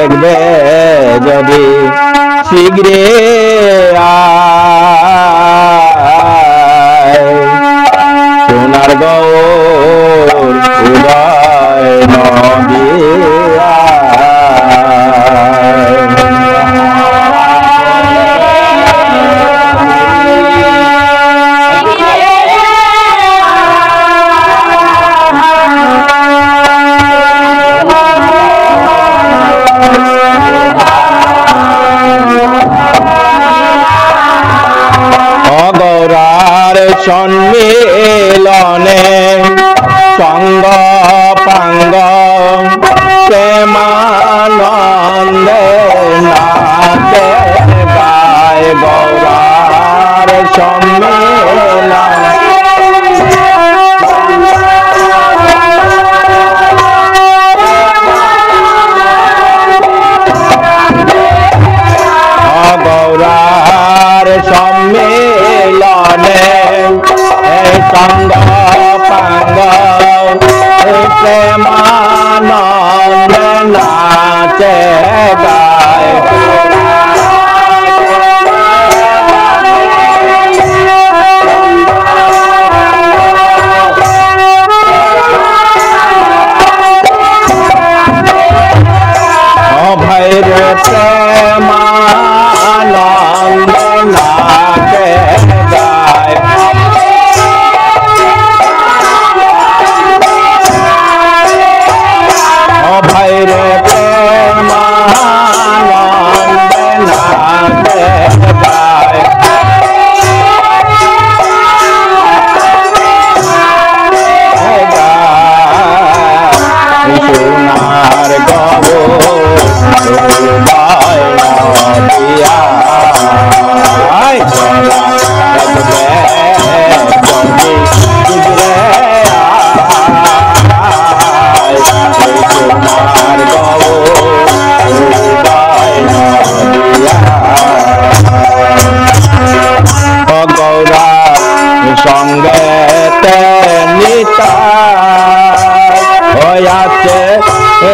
দেখবে যদি শীঘ্রে সোনার গৌর উদয় নদী সম্মিলনে সঙ্গ পাঙ্গ প্রেমানন্দে নাচে গায় গৌরার সম্মিলন গৌরার সম্মিলনে সঙ্গ পাঙ্গ প্রেমানন্দ নাচে গায় ভৈর প্রেমানন্দ নাচে গায় ভৈরে প্রেমানন্দ নাচে গায় সোনার গৌরা সঙ্গে নিতা হইয়াছে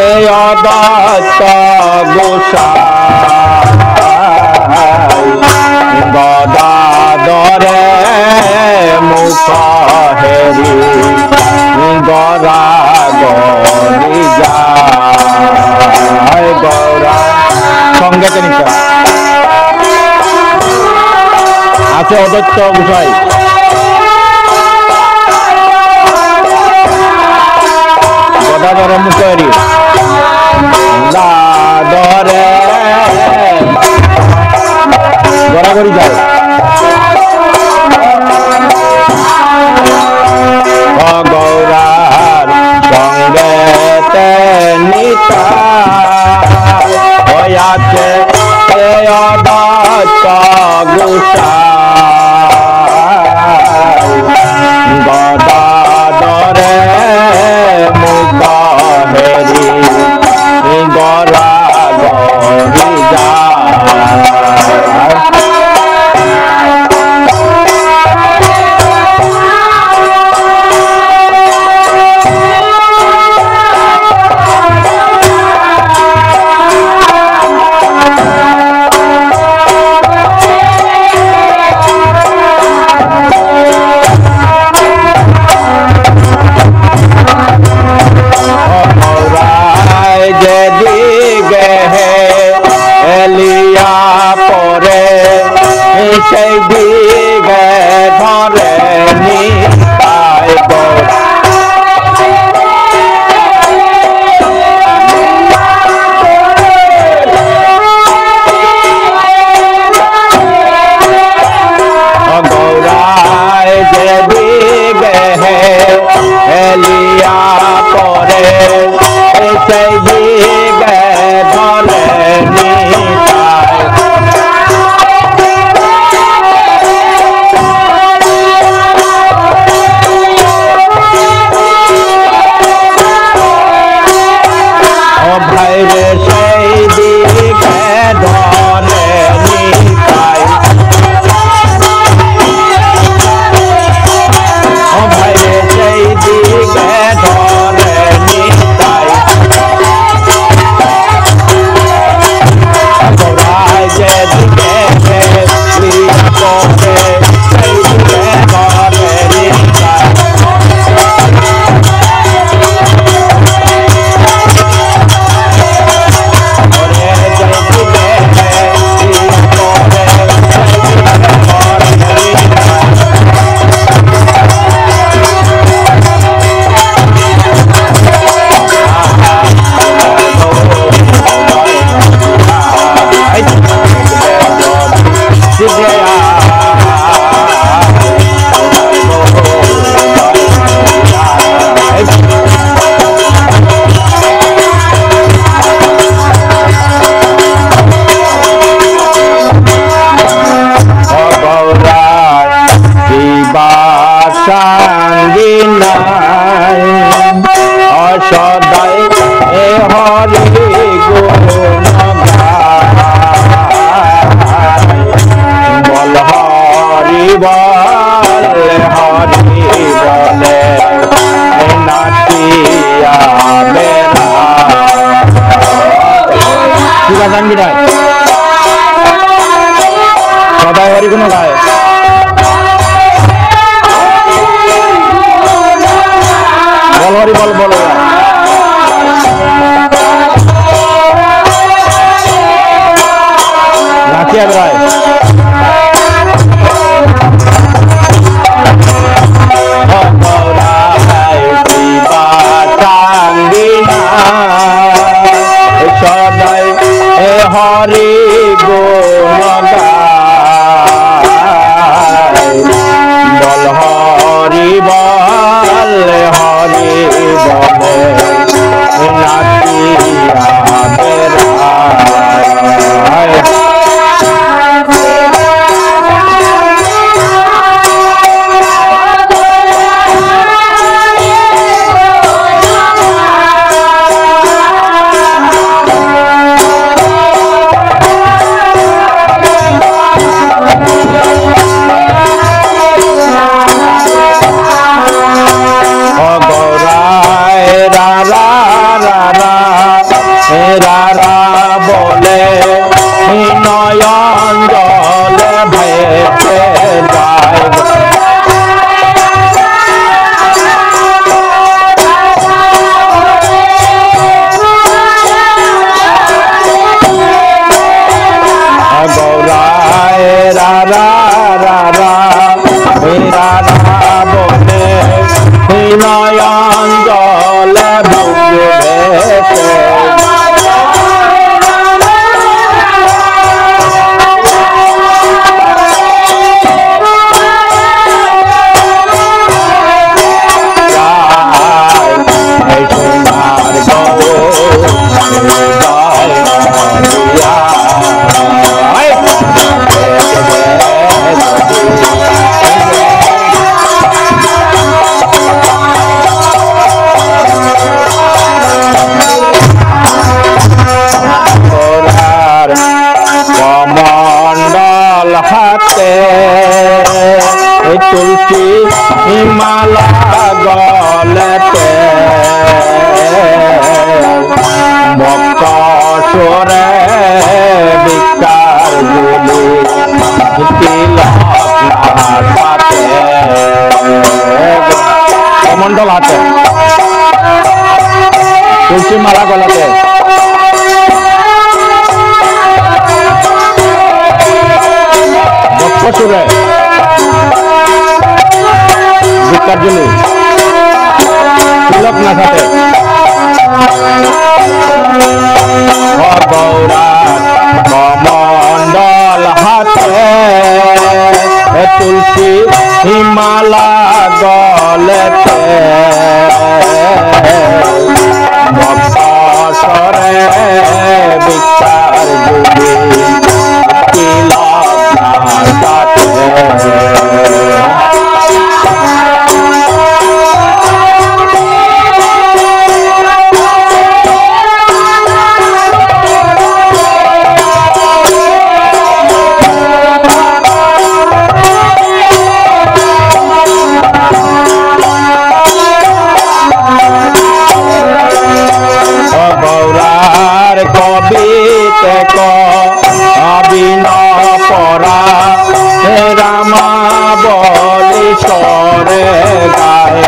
এই অদত্ত গোসাই গদাধরে মুখ হেরি গরা গরি যায় গৌরা সঙ্গে নিতা আছে অদত্ত গোসাই গদাধরে মুখেরি দাদরে গড়াগড়ি যায় গৌরার সঙ্গে নিতা হইয়াছে অদত্ত গোসাই গদাধরে মুখ হেরি গরা গরি যায় সেই দিকে ধরে নিতাই গৌরায় যেদিকে হেলিয়া পরে সেই দিকে ধরে নিতাই ভাইরে সেই দিকে ধরে নিতাই ভাইরে সেই দিকে ধরে নিতাই গুণ বল হরি বলে নাচিয়া বেড়া ঠিক আছে আমি গায় সদাই হরি গুণ গায় বল হরি বল বলো নাচিয়া বেড়ায় সদাই হরি গুণ বল হরি বল হরি বলে নাচিয়া বেড়ায় বলে নয়ন জলে ভেসে যায় গৌরায় রারা রারা রারা বলে নয়ন জলে ভেসে কমণ্ডল হাতে তুলসী হিমালা গলেতে ভক্ত সরে বিকার গুলি কমণ্ডল হাতে তুলসী মালা গলাতে সুরে ভিক্ষার জন্য তিলক না থাকে গৌরা কমণ্ডল হাতে তুলসী হিমালা গলেতে ভক্ত সরে ভিক্ষার গুলি তিলক না থাকে গৌরার কবিতে কবিন পরা রামা বলি সরে গায়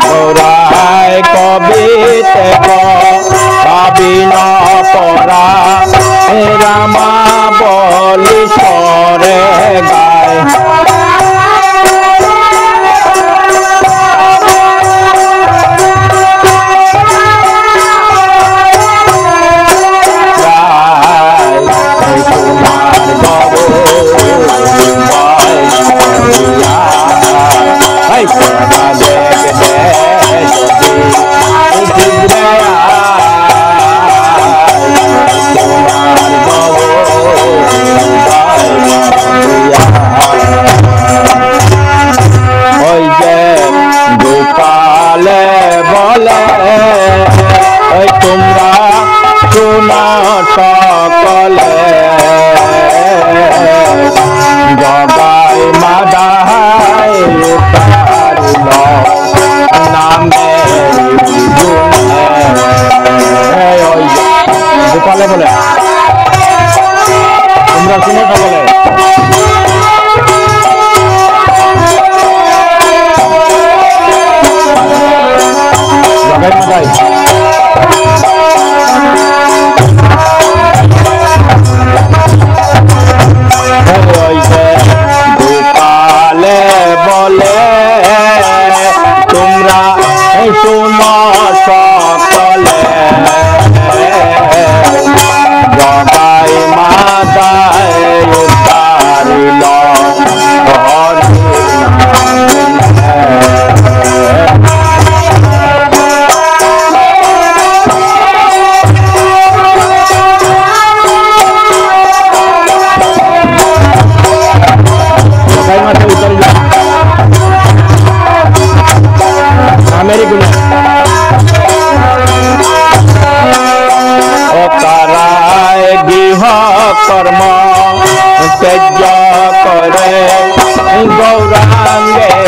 গৌরায় কবিতে কবিন পরা রামা বলি সরে গায় শুন সকলে জগাই মাতায় উদ্ধারিল হরি कर्म त्यज करे गौरांगे